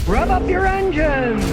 Rev up your engines!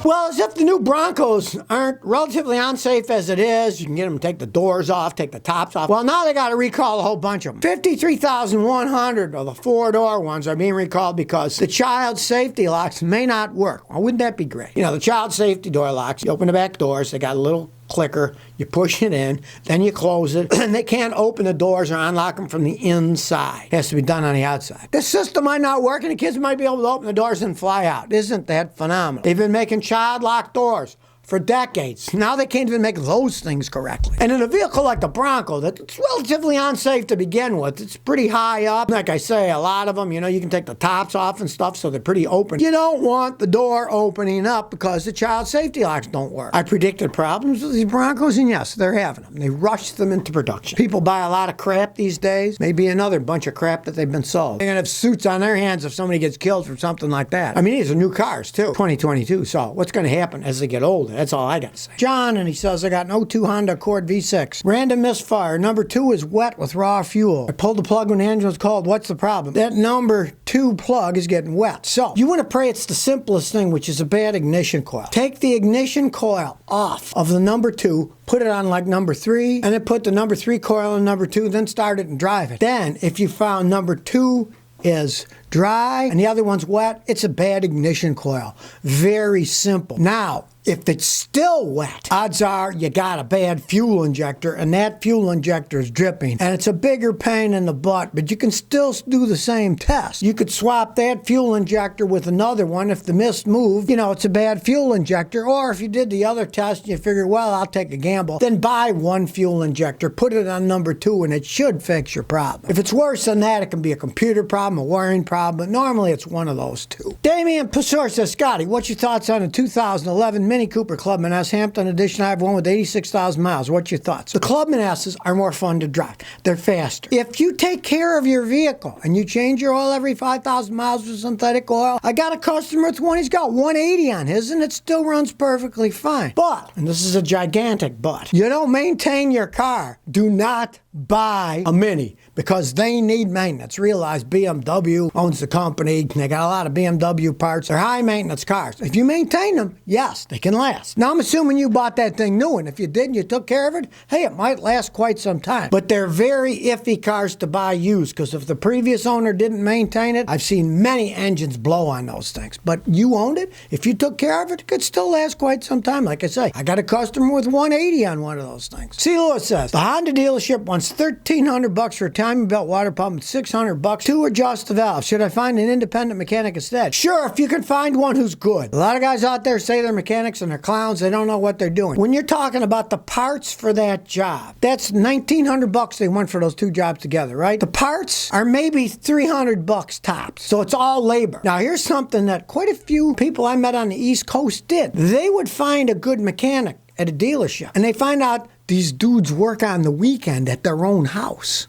Well, as if the new Broncos aren't relatively unsafe as it is, you can get them to take the doors off, take the tops off. Well, now they got to recall a whole bunch of them. 53,100 of the four-door ones are being recalled because the child safety locks may not work. Well, wouldn't that be great? You know, the child safety door locks, you open the back doors, they got a little clicker, you push it in, then you close it, and they can't open the doors or unlock them from the inside. It has to be done on the outside. This system might not work, and the kids might be able to open the doors and fly out. Isn't that phenomenal? They've been making child lock doors for decades. Now they can't even make those things correctly. And in a vehicle like the Bronco, that's relatively unsafe to begin with. It's pretty high up. Like I say, a lot of them, you know, you can take the tops off and stuff, so they're pretty open. You don't want the door opening up because the child safety locks don't work. I predicted problems with these Broncos, and yes, they're having them. They rushed them into production. People buy a lot of crap these days. Maybe another bunch of crap that they've been sold. They're gonna have suits on their hands if somebody gets killed from something like that. I mean, these are new cars too, 2022. So what's gonna happen as they get older? That's all I gotta say. John, and he says, I got an 02 Honda Accord V6. Random misfire. Number 2 is wet with raw fuel. I pulled the plug when the engine was cold. What's the problem? That number 2 plug is getting wet. So you want to pray it's the simplest thing, which is a bad ignition coil. Take the ignition coil off of the number 2, put it on like number 3, and then put the number 3 coil in number 2, then start it and drive it. Then, if you found number 2 is dry and the other one's wet, it's a bad ignition coil. Very simple. Now, if it's still wet, odds are you got a bad fuel injector, and that fuel injector is dripping. And it's a bigger pain in the butt, but you can still do the same test. You could swap that fuel injector with another one. If the mist moved, you know, it's a bad fuel injector. Or if you did the other test and you figure, well, I'll take a gamble, then buy one fuel injector, put it on number 2, and it should fix your problem. If it's worse than that, it can be a computer problem, a wiring problem, but normally it's one of those two. Damian Passor says, Scotty, what's your thoughts on a 2011 Mini Cooper Clubman S Hampton Edition? I have one with 86,000 miles. What's your thoughts? The Clubman S's are more fun to drive. They're faster. If you take care of your vehicle and you change your oil every 5,000 miles with synthetic oil, I got a customer with one. He's got 180 on his, and it still runs perfectly fine. But, and this is a gigantic but, you don't maintain your car. Do not buy a Mini, because they need maintenance. Realize BMW owns the company. They got a lot of BMW parts. They're high maintenance cars. If you maintain them, yes, they can last. Now, I'm assuming you bought that thing new, and if you did and you took care of it, hey, it might last quite some time. But they're very iffy cars to buy used, because if the previous owner didn't maintain it, I've seen many engines blow on those things. But you owned it. If you took care of it, it could still last quite some time. Like I say, I got a customer with 180 on one of those things. C. Lewis says, the Honda dealership wants $1,300 for a timing belt water pump and $600 to adjust the valve. Should I find an independent mechanic instead? Sure, if you can find one who's good. A lot of guys out there say they're mechanics and they're clowns. They don't know what they're doing. When you're talking about the parts for that job, that's $1,900 they want for those two jobs together, right? The parts are maybe $300 tops. So it's all labor. Now here's something that quite a few people I met on the East Coast did. They would find a good mechanic at a dealership, and they find out these dudes work on the weekend at their own house.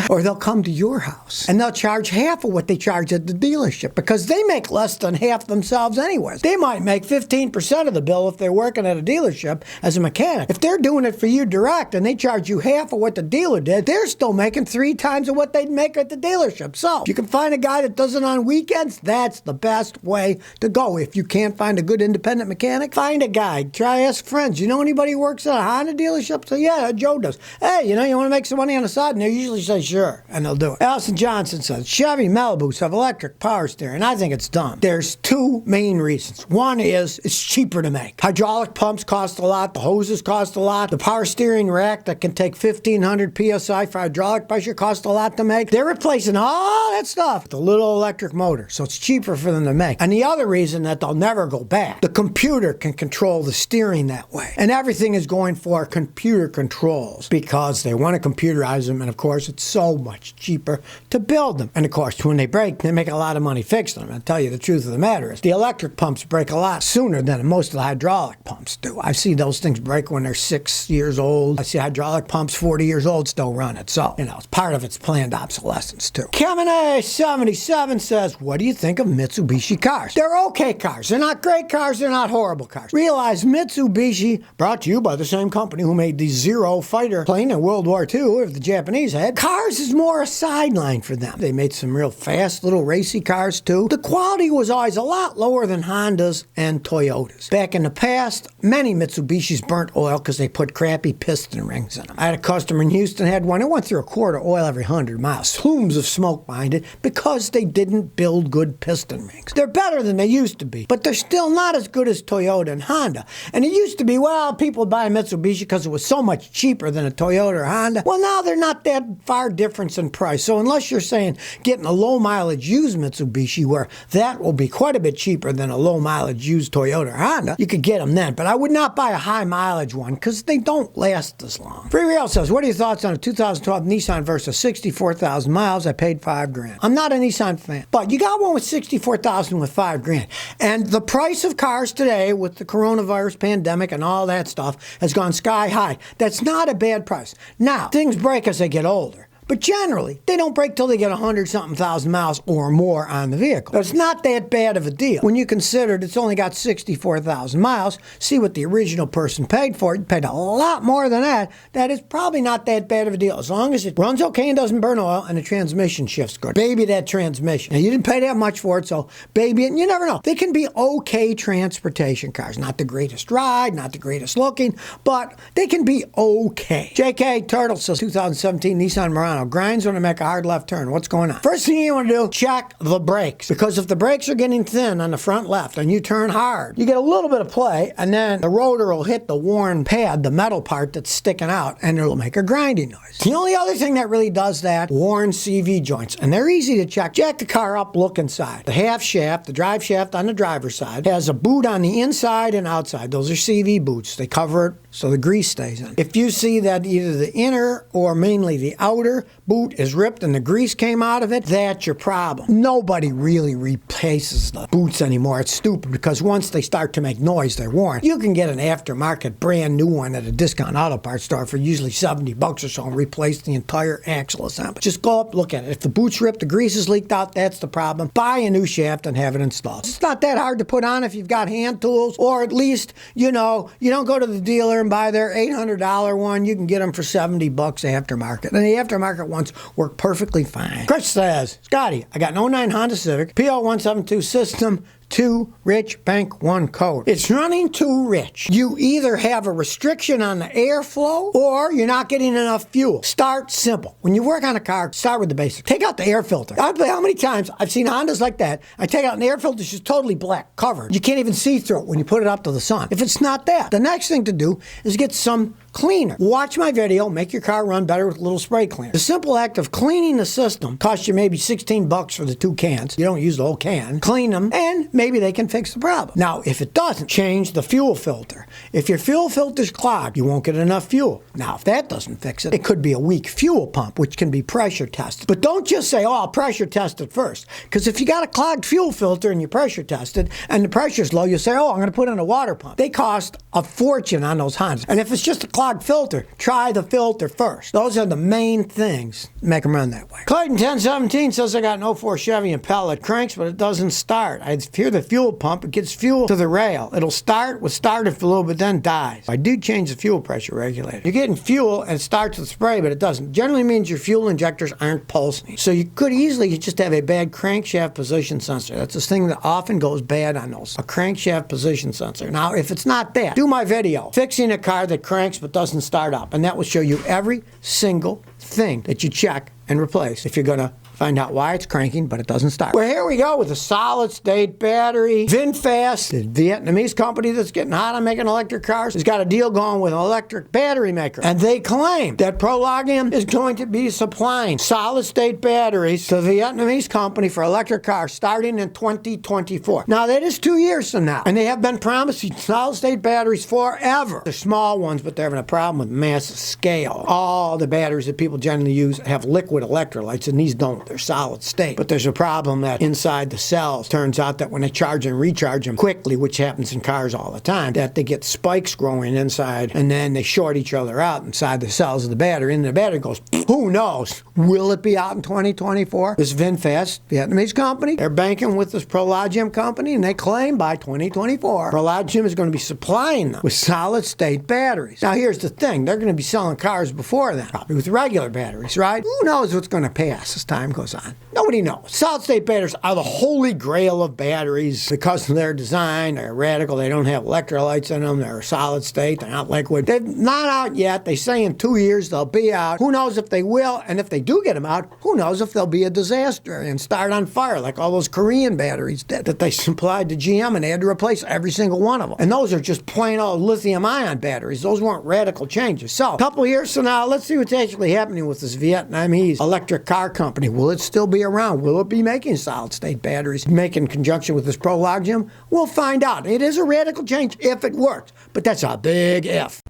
Or they'll come to your house and they'll charge half of what they charge at the dealership, because they make less than half themselves anyways. They might make 15% of the bill if they're working at a dealership as a mechanic. If they're doing it for you direct and they charge you half of what the dealer did, they're still making 3 times of what they'd make at the dealership. So if you can find a guy that does it on weekends, that's the best way to go. If you can't find a good independent mechanic, find a guy. Try ask friends. You know anybody who works at a Honda dealership? So yeah, Joe does. Hey, you know, you want to make some money on the side? And they usually say sure, and they'll do it. Allison Johnson says, Chevy Malibus have electric power steering. I think it's dumb. There's 2 main reasons. One is it's cheaper to make. Hydraulic pumps cost a lot. The hoses cost a lot. The power steering rack that can take 1,500 PSI for hydraulic pressure costs a lot to make. They're replacing all that stuff with a little electric motor, so it's cheaper for them to make. And the other reason that they'll never go back, the computer can control the steering that way. And everything is going for computer controls because they want to computerize them, and of course it's so much cheaper to build them. And of course, when they break, they make a lot of money fixing them. I'll tell you the truth of the matter is, the electric pumps break a lot sooner than most of the hydraulic pumps do. I see those things break when they're 6 years old. I see hydraulic pumps 40 years old still running. So, you know, part of it's planned obsolescence too. Kevin 77 says, what do you think of Mitsubishi cars? They're okay cars. They're not great cars. They're not horrible cars. Realize Mitsubishi, brought to you by the same company who made the Zero fighter plane in World War II, if the Japanese had. Cars Cars is more a sideline for them. They made some real fast little racy cars too. The quality was always a lot lower than Hondas and Toyotas. Back in the past, many Mitsubishis burnt oil because they put crappy piston rings in them. I had a customer in Houston had one. It went through a quart of oil every 100 miles. Plumes of smoke behind it because they didn't build good piston rings. They're better than they used to be, but they're still not as good as Toyota and Honda. And it used to be, well, people would buy a Mitsubishi because it was so much cheaper than a Toyota or Honda. Well, now they're not that far difference in price. So unless you're saying getting a low mileage used Mitsubishi where that will be quite a bit cheaper than a low mileage used Toyota or Honda, you could get them then. But I would not buy a high mileage one because they don't last as long. Free Real says, what are your thoughts on a 2012 Nissan Versa, 64,000 miles? I paid $5,000. I'm not a Nissan fan, but you got one with 64,000 with $5,000. And the price of cars today with the coronavirus pandemic and all that stuff has gone sky high. That's not a bad price. Now, things break as they get older. But generally, they don't break till they get 100-something thousand miles or more on the vehicle. It's not that bad of a deal. When you consider it's only got 64,000 miles, see what the original person paid for it. You paid a lot more than that. That is probably not that bad of a deal. As long as it runs okay and doesn't burn oil and the transmission shifts good. Baby that transmission. Now, you didn't pay that much for it, so baby it, and you never know. They can be okay transportation cars. Not the greatest ride, not the greatest looking, but they can be okay. JK Turtle says 2017 Nissan Murano grinds when I make a hard left turn. What's going on? First thing you want to do, check the brakes. Because if the brakes are getting thin on the front left and you turn hard, you get a little bit of play and then the rotor will hit the worn pad, the metal part that's sticking out, and it'll make a grinding noise. The only other thing that really does that, worn CV joints. And they're easy to check. Jack the car up, look inside. The half shaft, the drive shaft on the driver's side, has a boot on the inside and outside. Those are CV boots. They cover it so the grease stays in. If you see that either the inner or mainly the outer boot is ripped and the grease came out of it, that's your problem. Nobody really replaces the boots anymore. It's stupid because once they start to make noise, they're worn. You can get an aftermarket brand new one at a discount auto parts store for usually $70 or so and replace the entire axle assembly. Just go up, look at it. If the boot's ripped, the grease is leaked out, that's the problem. Buy a new shaft and have it installed. It's not that hard to put on if you've got hand tools, or at least, you don't go to the dealer and buy their $800 one. You can get them for $70 aftermarket. And the aftermarket ones work perfectly fine. Chris says, Scotty, I got an 09 Honda Civic, PL172 system, too rich, bank 1 code. It's running too rich. You either have a restriction on the airflow or you're not getting enough fuel. Start simple. When you work on a car, start with the basics. Take out the air filter. I don't know how many times I've seen Hondas like that. I take out an air filter, it's just totally black, covered. You can't even see through it when you put it up to the sun. If it's not that, the next thing to do is get some cleaner. Watch my video, make your car run better with a little spray cleaner. The simple act of cleaning the system costs you maybe $16 for the 2 cans. You don't use the whole can. Clean them and maybe they can fix the problem. Now, if it doesn't, change the fuel filter. If your fuel filter's clogged, you won't get enough fuel. Now, if that doesn't fix it, it could be a weak fuel pump, which can be pressure tested. But don't just say, oh, I'll pressure test it first. Because if you got a clogged fuel filter and you pressure test it and the pressure's low, you'll say, oh, I'm going to put in a water pump. They cost a fortune on those Hondas. And if it's just a clogged filter, try the filter first. Those are the main things that make them run that way. Clayton 1017 says, I got an 04 Chevy Impala. It cranks, but it doesn't start. I hear the fuel pump. It gets fuel to the rail. It'll start with started for a little, but then dies. I do change the fuel pressure regulator. You're getting fuel and it starts with spray, but it doesn't. Generally means your fuel injectors aren't pulsing. So you could easily just have a bad crankshaft position sensor. That's this thing that often goes bad on those. A crankshaft position sensor. Now, if it's not that, do my video, fixing a car that cranks but doesn't start up. And that will show you every single thing that you check and replace if you're going to find out why it's cranking, but it doesn't start. Well, here we go with a solid-state battery. VinFast, the Vietnamese company that's getting hot on making electric cars, has got a deal going with an electric battery maker. And they claim that Prologium is going to be supplying solid-state batteries to the Vietnamese company for electric cars starting in 2024. Now, that is 2 years from now. And they have been promising solid-state batteries forever. They're small ones, but they're having a problem with massive scale. All the batteries that people generally use have liquid electrolytes, and these don't. They're solid state. But there's a problem that inside the cells, turns out that when they charge and recharge them quickly, which happens in cars all the time, that they get spikes growing inside, and then they short each other out inside the cells of the battery, and the battery goes, who knows? Will it be out in 2024? This VinFast, Vietnamese company, they're banking with this Prologium company, and they claim by 2024, Prologium is going to be supplying them with solid state batteries. Now, here's the thing. They're going to be selling cars before then, probably with regular batteries, right? Who knows knows what's going to pass as time goes on? Nobody knows. Solid-state batteries are the holy grail of batteries because of their design. They're radical. They don't have electrolytes in them. They're solid-state. They're not liquid. They're not out yet. They say in 2 years they'll be out. Who knows if they will? And if they do get them out, who knows if they'll be a disaster and start on fire like all those Korean batteries did that they supplied to GM, and they had to replace every single one of them. And those are just plain old lithium-ion batteries. Those weren't radical changes. So a couple of years from now, let's see what's actually happening with this Vietnamese electric car company. Will it still be around? Will it be making solid-state batteries, making conjunction with this Prologium? We'll find out. It is a radical change if it works, but that's a big if.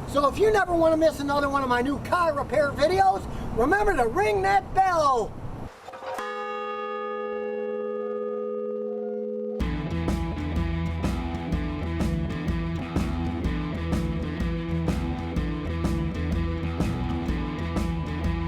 So if you never want to miss another one of my new car repair videos, remember to ring that bell.